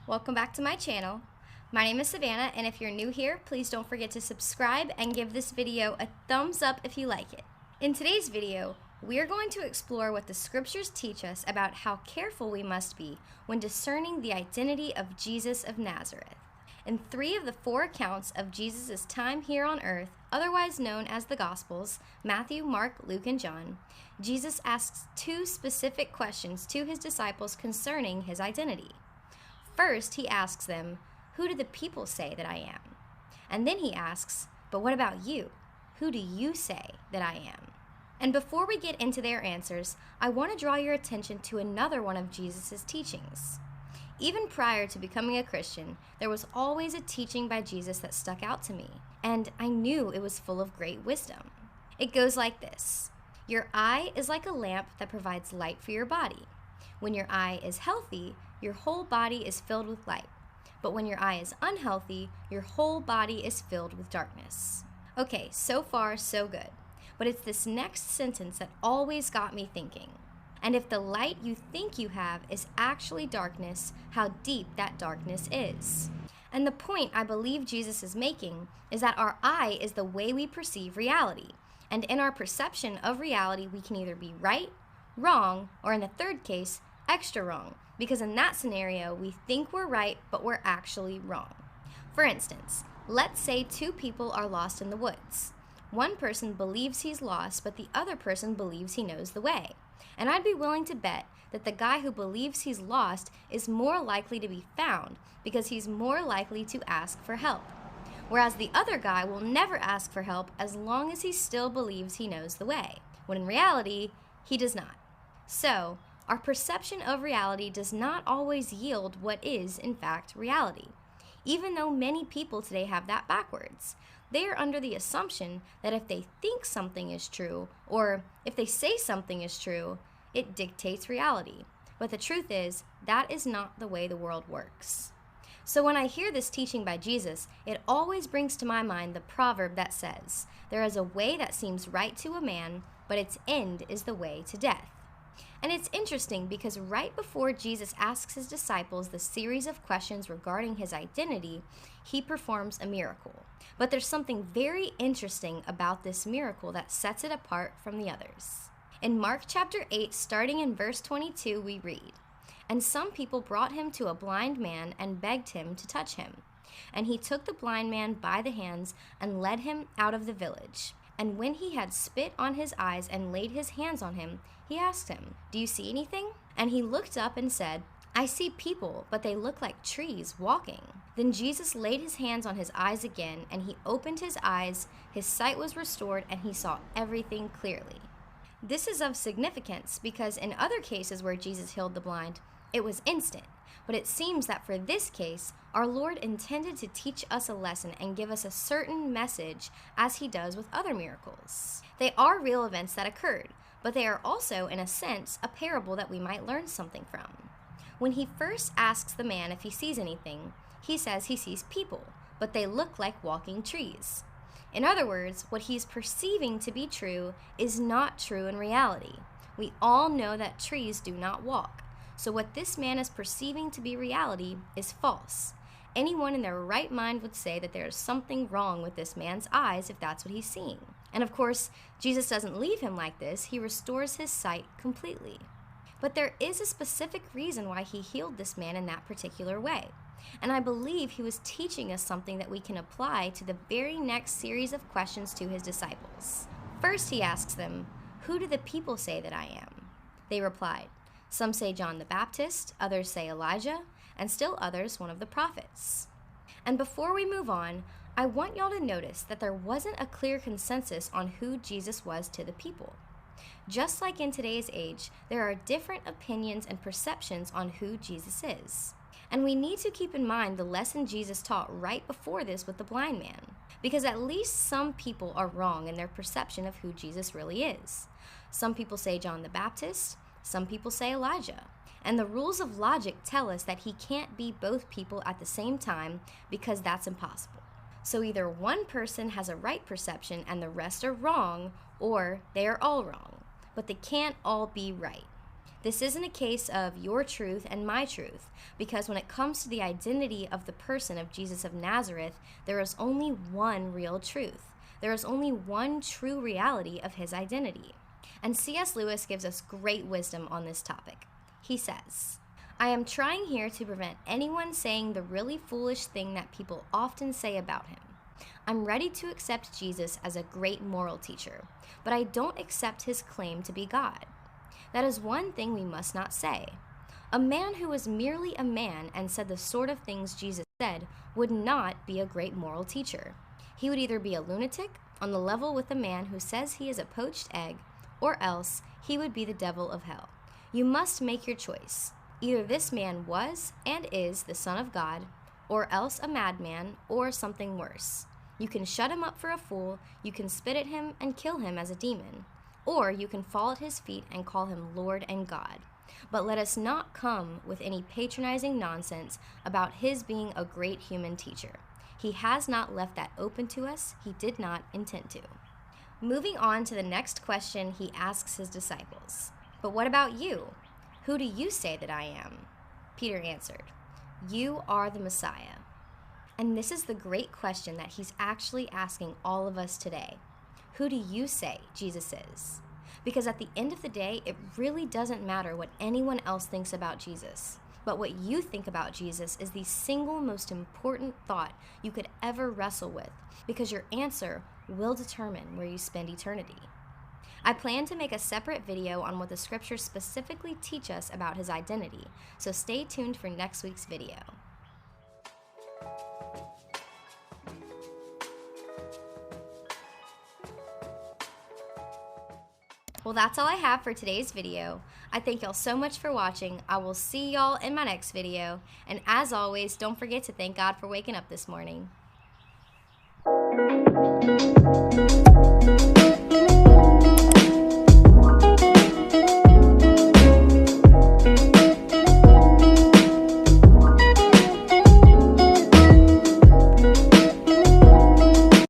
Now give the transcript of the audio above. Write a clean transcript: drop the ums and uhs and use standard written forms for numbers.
welcome back to my channel. My name is Savannah, and if you're new here, please don't forget to subscribe and give this video a thumbs up if you like it. In today's video, we are going to explore what the scriptures teach us about how careful we must be when discerning the identity of Jesus of Nazareth. In 3 of the 4 accounts of Jesus' time here on earth, otherwise known as the Gospels, Matthew, Mark, Luke, and John, Jesus asks 2 specific questions to his disciples concerning his identity. First, he asks them, "Who do the people say that I am?" And then he asks, "But what about you? Who do you say that I am?" And before we get into their answers, I want to draw your attention to another one of Jesus' teachings. Even prior to becoming a Christian, there was always a teaching by Jesus that stuck out to me, and I knew it was full of great wisdom. It goes like this: your eye is like a lamp that provides light for your body. When your eye is healthy, your whole body is filled with light. But when your eye is unhealthy, your whole body is filled with darkness. Okay, so far, so good. But it's this next sentence that always got me thinking. And if the light you think you have is actually darkness, how deep that darkness is. And the point I believe Jesus is making is that our eye is the way we perceive reality. And in our perception of reality, we can either be right, wrong, or in the third case, extra wrong. Because in that scenario, we think we're right, but we're actually wrong. For instance, let's say 2 people are lost in the woods. One person believes he's lost, but the other person believes he knows the way. And I'd be willing to bet that the guy who believes he's lost is more likely to be found because he's more likely to ask for help. Whereas the other guy will never ask for help as long as he still believes he knows the way, when in reality, he does not. So, our perception of reality does not always yield what is, in fact, reality. Even though many people today have that backwards. They are under the assumption that if they think something is true, or if they say something is true, it dictates reality. But the truth is, that is not the way the world works. So when I hear this teaching by Jesus, it always brings to my mind the proverb that says, "There is a way that seems right to a man, but its end is the way to death." And it's interesting because right before Jesus asks his disciples the series of questions regarding his identity, he performs a miracle. But there's something very interesting about this miracle that sets it apart from the others. In Mark chapter 8, starting in verse 22, we read, "And some people brought him to a blind man and begged him to touch him. And he took the blind man by the hands and led him out of the village. And when he had spit on his eyes and laid his hands on him, he asked him, 'Do you see anything?' And he looked up and said, 'I see people, but they look like trees walking.' Then Jesus laid his hands on his eyes again, and he opened his eyes, his sight was restored, and he saw everything clearly." This is of significance because in other cases where Jesus healed the blind, it was instant. But it seems that for this case, our Lord intended to teach us a lesson and give us a certain message as he does with other miracles. They are real events that occurred, but they are also, in a sense, a parable that we might learn something from. When he first asks the man if he sees anything, he says he sees people, but they look like walking trees. In other words, what he's perceiving to be true is not true in reality. We all know that trees do not walk. So what this man is perceiving to be reality is false. Anyone in their right mind would say that there is something wrong with this man's eyes if that's what he's seeing. And of course, Jesus doesn't leave him like this. He restores his sight completely. But there is a specific reason why he healed this man in that particular way. And I believe he was teaching us something that we can apply to the very next series of questions to his disciples. First, he asks them, "Who do the people say that I am?" They replied, "Some say John the Baptist, others say Elijah, and still others one of the prophets." And before we move on, I want y'all to notice that there wasn't a clear consensus on who Jesus was to the people. Just like in today's age, there are different opinions and perceptions on who Jesus is. And we need to keep in mind the lesson Jesus taught right before this with the blind man, because at least some people are wrong in their perception of who Jesus really is. Some people say John the Baptist, some people say Elijah. And the rules of logic tell us that he can't be both people at the same time because that's impossible. So either one person has a right perception and the rest are wrong, or they are all wrong. But they can't all be right. This isn't a case of your truth and my truth, because when it comes to the identity of the person of Jesus of Nazareth, there is only one real truth. There is only one true reality of his identity. And C.S. Lewis gives us great wisdom on this topic. He says, "I am trying here to prevent anyone saying the really foolish thing that people often say about him. I'm ready to accept Jesus as a great moral teacher, but I don't accept his claim to be God. That is one thing we must not say. A man who was merely a man and said the sort of things Jesus said would not be a great moral teacher. He would either be a lunatic on the level with a man who says he is a poached egg, or else he would be the devil of hell. You must make your choice. Either this man was and is the Son of God, or else a madman, or something worse. You can shut him up for a fool, you can spit at him and kill him as a demon, or you can fall at his feet and call him Lord and God. But let us not come with any patronizing nonsense about his being a great human teacher. He has not left that open to us. He did not intend to." Moving on to the next question he asks his disciples. "But what about you? Who do you say that I am?" Peter answered, "You are the Messiah." And this is the great question that he's actually asking all of us today. Who do you say Jesus is? Because at the end of the day, it really doesn't matter what anyone else thinks about Jesus. But what you think about Jesus is the single most important thought you could ever wrestle with, because your answer will determine where you spend eternity. I plan to make a separate video on what the scriptures specifically teach us about his identity, so stay tuned for next week's video. Well, that's all I have for today's video. I thank y'all so much for watching. I will see y'all in my next video. And as always, don't forget to thank God for waking up this morning.